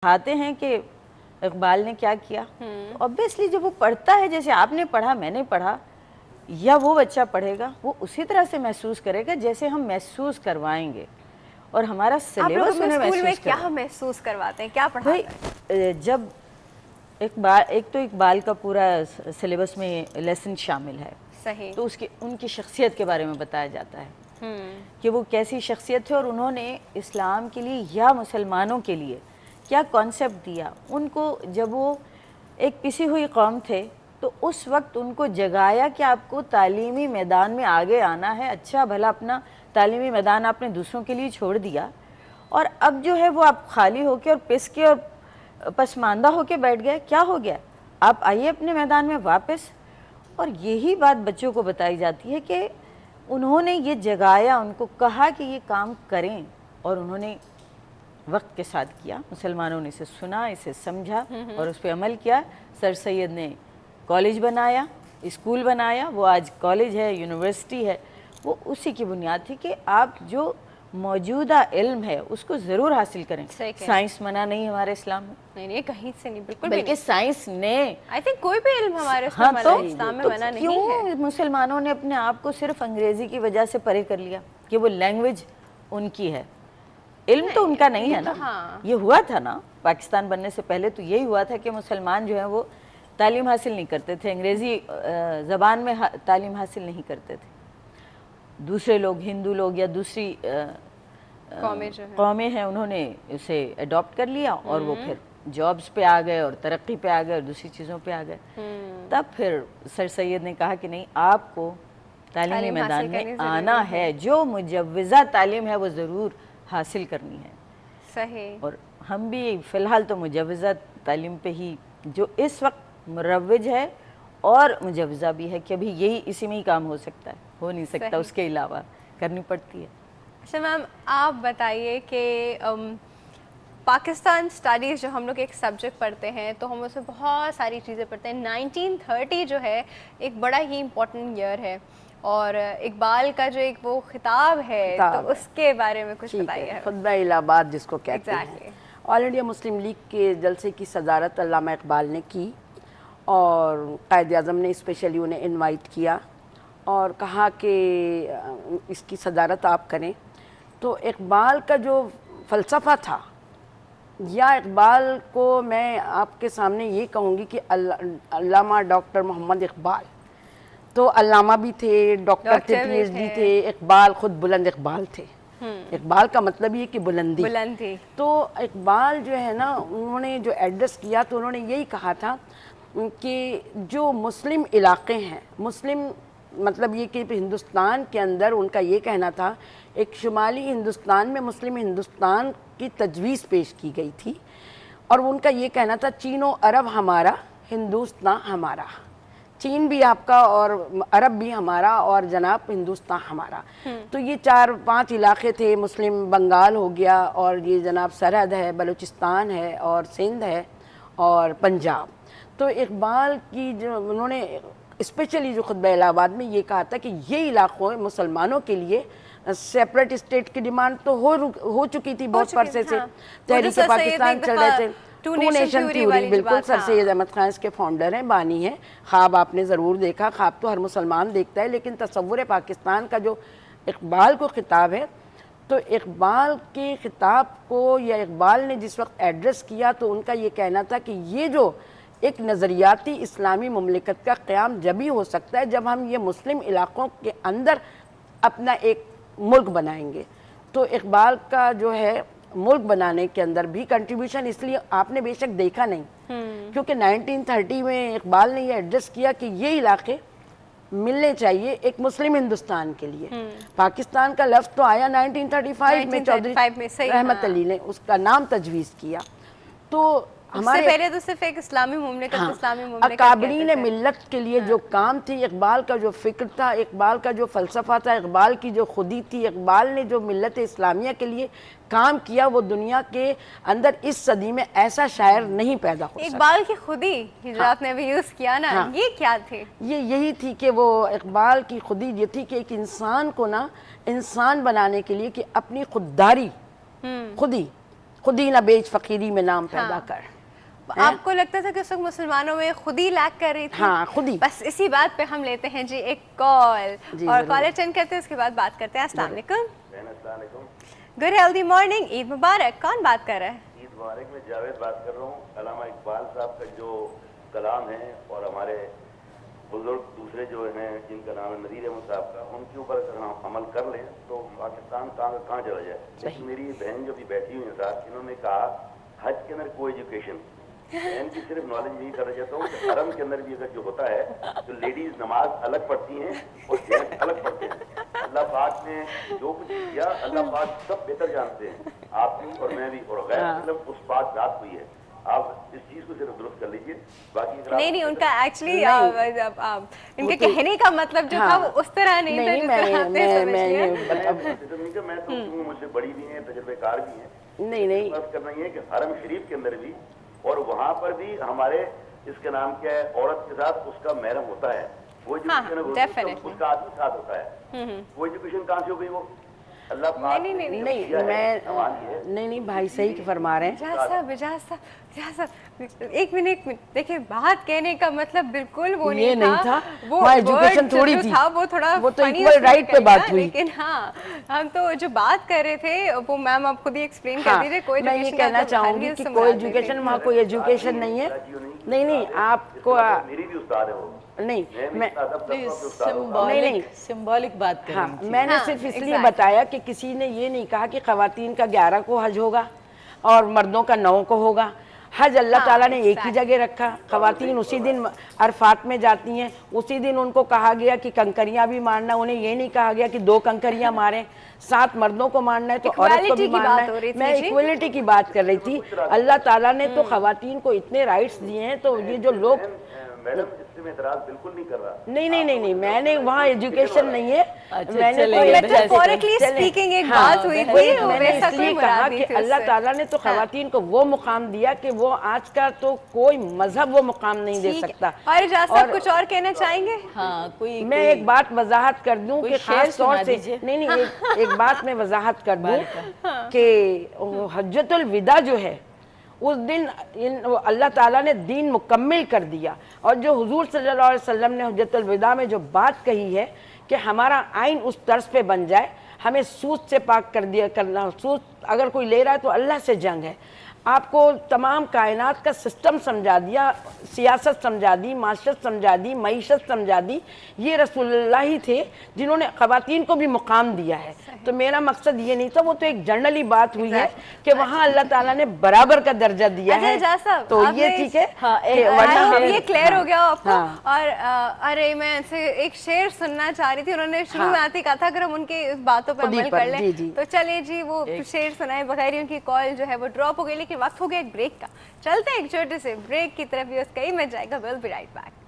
کھاتے ہیں کہ اقبال نے کیا کیا. obviously جب وہ پڑھتا ہے جیسے آپ نے پڑھا میں نے پڑھا یا وہ بچہ پڑھے گا وہ اسی طرح سے محسوس کرے گا جیسے ہم محسوس کروائیں گے اور ہمارا سلیبس انہیں اسکول میں محسوس کیا محسوس کرواتے ہیں, کیا پڑھاتے ہیں؟ جب ایک تو اقبال کا پورا سلیبس میں لیسن شامل ہے, صحیح, تو ان کی شخصیت کے بارے میں بتایا جاتا ہے کہ وہ کیسی شخصیت تھے اور انہوں نے اسلام کے لیے یا مسلمانوں کے لیے کیا کانسیپٹ دیا. ان کو جب وہ ایک پسی ہوئی قوم تھے تو اس وقت ان کو جگایا کہ آپ کو تعلیمی میدان میں آگے آنا ہے. اچھا بھلا اپنا تعلیمی میدان آپ نے دوسروں کے لیے چھوڑ دیا اور اب جو ہے وہ آپ خالی ہو کے اور پس کے اور پسماندہ ہو کے بیٹھ گئے. کیا ہو گیا, آپ آئیے اپنے میدان میں واپس. اور یہی بات بچوں کو بتائی جاتی ہے کہ انہوں نے یہ جگایا, ان کو کہا کہ یہ کام کریں اور انہوں نے وقت کے ساتھ کیا. مسلمانوں نے اسے سنا, اسے سمجھا اور اس پہ عمل کیا. سر سید نے کالج بنایا, اسکول بنایا, وہ آج کالج ہے, یونیورسٹی ہے. وہ اسی کی بنیاد تھی کہ آپ جو موجودہ علم ہے اس کو ضرور حاصل کریں. سائنس منع نہیں ہمارے اسلام میں, نہیں کہیں سے نہیں, بالکل بلکہ سائنس نے آئی تھنک کوئی بھی علم ہمارے اسلام میں منع نہیں ہے. کیوں مسلمانوں نے اپنے آپ کو صرف انگریزی کی وجہ سے پرے کر لیا کہ وہ لینگویج ان کی ہے, علم تو ان کا نہیں ہے نا. یہ ہوا تھا نا پاکستان بننے سے پہلے تو یہی ہوا تھا کہ مسلمان جو ہیں وہ تعلیم حاصل نہیں کرتے تھے, انگریزی زبان میں تعلیم حاصل نہیں کرتے تھے. دوسرے لوگ, ہندو لوگ یا دوسری قومیں ہیں, انہوں نے اسے اڈاپٹ کر لیا اور وہ پھر جابز پہ آ گئے اور ترقی پہ آ گئے اور دوسری چیزوں پہ آ گئے. تب پھر سر سید نے کہا کہ نہیں, آپ کو تعلیمی میدان میں آنا ہے, جو مجوزہ تعلیم ہے وہ ضرور حاصل کرنی ہے. صحیح. اور ہم بھی فی الحال تو مجوزہ تعلیم پہ ہی جو اس وقت مروج ہے اور مجوزہ بھی ہے کہ ابھی یہی اسی میں ہی کام ہو سکتا ہے, ہو نہیں سکتا اس کے علاوہ کرنی پڑتی ہے. اچھا میم, آپ بتائیے کہ پاکستان اسٹڈیز جو ہم لوگ ایک سبجیکٹ پڑھتے ہیں تو ہم اس میں بہت ساری چیزیں پڑھتے ہیں. 1930 جو ہے ایک بڑا ہی امپورٹنٹ ایئر ہے اور اقبال کا جو ایک وہ خطاب ہے تو اس کے بارے میں کچھ بتائیے. خطبہ الہ آباد جس کو کہتے ہیں, آل انڈیا مسلم لیگ کے جلسے کی صدارت علامہ اقبال نے کی اور قائد اعظم نے اسپیشلی انہیں انوائٹ کیا اور کہا کہ اس کی صدارت آپ کریں. تو اقبال کا جو فلسفہ تھا, یا اقبال کو میں آپ کے سامنے یہ کہوں گی کہ علامہ ڈاکٹر محمد اقبال تو علامہ بھی تھے, ڈاکٹر تھے, پی ایچ ڈی تھے. اقبال خود بلند اقبال تھے. اقبال کا مطلب یہ کہ بلندی. تو اقبال جو ہے نا, انہوں نے جو ایڈریس کیا تو انہوں نے یہی کہا تھا کہ جو مسلم علاقے ہیں, مسلم مطلب یہ کہ ہندوستان کے اندر ان کا یہ کہنا تھا, ایک شمالی ہندوستان میں مسلم ہندوستان کی تجویز پیش کی گئی تھی اور ان کا یہ کہنا تھا چین و عرب ہمارا, ہندوستان ہمارا. چین بھی آپ کا اور عرب بھی ہمارا اور جناب ہندوستان ہمارا. تو یہ 4-5 علاقے تھے. مسلم بنگال ہو گیا اور یہ جناب سرحد ہے, بلوچستان ہے اور سندھ ہے اور پنجاب. تو اقبال کی جو انہوں نے اسپیشلی جو خطبہ الہ آباد میں یہ کہا تھا کہ یہ علاقوں مسلمانوں کے لیے سیپریٹ اسٹیٹ کی ڈیمانڈ تو ہو چکی تھی بہت عرصے سے. تحریک پاکستان چل رہے تھے, ٹو نیشن تھیوری, بالکل. سر سید احمد خان اس کے فاؤنڈر ہیں, بانی ہیں. خواب آپ نے ضرور دیکھا, خواب تو ہر مسلمان دیکھتا ہے, لیکن تصور پاکستان کا جو اقبال کو خطاب ہے, تو اقبال کے خطاب کو یا اقبال نے جس وقت ایڈریس کیا تو ان کا یہ کہنا تھا کہ یہ جو ایک نظریاتی اسلامی مملکت کا قیام جبھی ہو سکتا ہے جب ہم یہ مسلم علاقوں کے اندر اپنا ایک ملک بنائیں گے. تو اقبال کا جو ہے ملک بنانے کے اندر بھی کنٹریبیوشن اس لیے آپ نے بے شک دیکھا نہیں, کیونکہ 1930 میں اقبال نے یہ ایڈریس کیا کہ یہ علاقے ملنے چاہیے ایک مسلم ہندوستان کے لیے. پاکستان کا لفظ تو آیا 1935 میں, چودھری رحمت علی نے اس کا نام تجویز کیا. تو ہمارے پہلے تو صرف ایک اسلامی مملکت, اسلامی مملکت اکابرین ملت کے لیے جو کام تھی, اقبال کا جو فکر تھا, اقبال کا جو فلسفہ تھا, اقبال کی جو خودی تھی, اقبال نے جو ملت اسلامیہ کے لیے کام کیا, وہ دنیا کے اندر اس صدی میں ایسا شاعر نہیں پیدا ہو سکتا. اقبال کی خودی جو آپ نے ابھی یوز کیا نا, یہ کیا تھی؟ یہی تھی کہ وہ اقبال کی خودی یہ تھی کہ ایک انسان کو نا انسان بنانے کے لیے کہ اپنی خودداری, خودی خود ہی نہ بیچ فقیری میں نام پیدا کر. آپ کو لگتا تھا کہ اس وقت مسلمانوں میں خود ہی لیک کر رہی تھی؟ ہاں خود ہی. بس اسی بات پہ ہم لیتے ہیں جی ایک کال, اور کالر اٹینڈ کرتے ہیں, اس کے بعد بات کرتے ہیں. السلام علیکم. السلام علیکم. گڈ ہیلدی مارننگ, عید مبارک. کون بات کر رہا ہے؟ عید مبارک. میں جاوید بات کر رہا ہوں. علامہ اقبال صاحب کا جو کلام ہے اور ہمارے بزرگ دوسرے جو ہیں جن کا نام ہے نذیر احمد صاحب کا, ان کے اوپر اگر ہم عمل کر لیں تو پاکستان کہاں چلا جائے. لیکن میری بہن جو بھی بیٹھی ہوئی ہیں ساتھ, انہوں نے کہا حج کے اندر کو ایجوکیشن. میں ان کی صرف نالج نہیں کرنا چاہتا ہوں کہ حرم کے اندر بھی اگر جو ہوتا ہے تو لیڈیز نماز الگ پڑھتی ہیں اور جینٹس الگ پڑھتے ہیں. اللہ پاک نے جو کچھ کیا اللہ پاک سب بہتر جانتے ہیں, آپ بھی اور میں بھی, اور غیر صرف اس پاک ذات ہوئی ہے. آپ اس چیز کو صرف درست کر لیجئے. باقی نہیں ان کا ایکچولی ان کے کہنے کا مطلب جو تھا وہ اس طرح نہیں تھا جس طرح آپ نے سمجھ لیا. میں تو مجھ سے بڑی بھی ہیں, تجربے کار بھی ہیں. نہیں بس کرنا یہ ہے کہ حرم شریف کے اندر بھی اور وہاں پر بھی ہمارے اس کے نام کیا ہے, عورت کے ساتھ اس کا محرم ہوتا ہے. وہ ایجوکیشن اس کا آدمی ساتھ ہوتا ہے. وہ ایجوکیشن کہاں سے ہو گئی؟ وہ اللہ پاک نہیں بھائی صحیح فرما رہے ہیں. ایک منٹ دیکھیں, بات کہنے کا مطلب بالکل وہ یہ نہیں تھا, وہ ایجوکیشن تھوڑی تھی, وہ تھوڑا وہ تو ایکول رائٹ پہ بات ہوئی. لیکن ہاں ہم تو جو بات کر رہے تھے وہ میم آپ خود ہی ایکسپلین کر دیجیے. کوئی میں یہ کہنا چاہوں گی کہ کوئی ایجوکیشن, وہاں کوئی ایجوکیشن نہیں ہے. نہیں آپ کو میری بھی استاد ہے وہ. نہیں سمبولک بات کر رہی. میں نے صرف اس لیے بتایا کہ کسی نے یہ نہیں کہا کہ خواتین کا 11 کو حج ہوگا اور مردوں کا 9 کو ہوگا. حج اللہ تعالیٰ نے ایک ہی جگہ رکھا. خواتین اسی دن عرفات میں جاتی ہیں, اسی دن ان کو کہا گیا کہ کنکریاں بھی مارنا. انہیں یہ نہیں کہا گیا کہ 2 کنکریاں ماریں, 7 مردوں کو مارنا ہے تو عورت کو بھی مارنا ہے. میں ایکویلٹی کی بات کر رہی تھی. اللہ تعالیٰ نے تو خواتین کو اتنے رائٹس دیے ہیں, تو یہ جو لوگ میڈم اس سے میں اعتراض بالکل نہیں کر رہا. نہیں میں نے وہاں ایجوکیشن نہیں ہے. میں نے اس لیے کہا کہ اللہ تعالیٰ نے تو خواتین کو وہ مقام دیا کہ وہ آج کا تو کوئی مذہب وہ مقام نہیں دے سکتا. اور اجازت صاحب کچھ اور کہنا چاہیں گے؟ ہاں میں ایک بات وضاحت کر دوں کہ خاص طور سے نہیں ایک بات میں وضاحت کر دوں کہ حجۃ الوداع جو ہے اس دن اللہ تعالیٰ نے دین مکمل کر دیا. اور جو حضور صلی اللہ علیہ وسلم نے حجۃ الوداع میں جو بات کہی ہے کہ ہمارا آئین اس طرز پہ بن جائے, ہمیں سود سے پاک کر دیا کرنا. سود اگر کوئی لے رہا ہے تو اللہ سے جنگ ہے. آپ کو تمام کائنات کا سسٹم سمجھا دیا, سیاست سمجھا دی, معاشرت سمجھا دی, معیشت سمجھا دی. یہ رسول اللہ ہی تھے جنہوں نے خواتین کو بھی مقام دیا ہے. تو میرا مقصد یہ نہیں تھا, وہ تو ایک جنرلی بات ہوئی ہے کہ وہاں اللہ تعالیٰ نے برابر کا درجہ دیا ہے. تو یہ ٹھیک ہے, یہ کلیئر ہو گیا آپ کو. اور ارے میں ایک شعر سننا چاہ رہی تھی, انہوں نے شروع میں آتے کہا تھا اگر ہم ان کی اس باتوں پہ عمل کر لیں تو چلے جی وہ شعر سنائے. بغیر ان کی کال جو ہے وہ ڈراپ ہو گئی, لیکن وقت ہو گیا ایک بریک کا. چلتے ہیں ایک چھوٹے سے بریک کی طرف, اس کا ہی میں جائے گا. We'll be right back.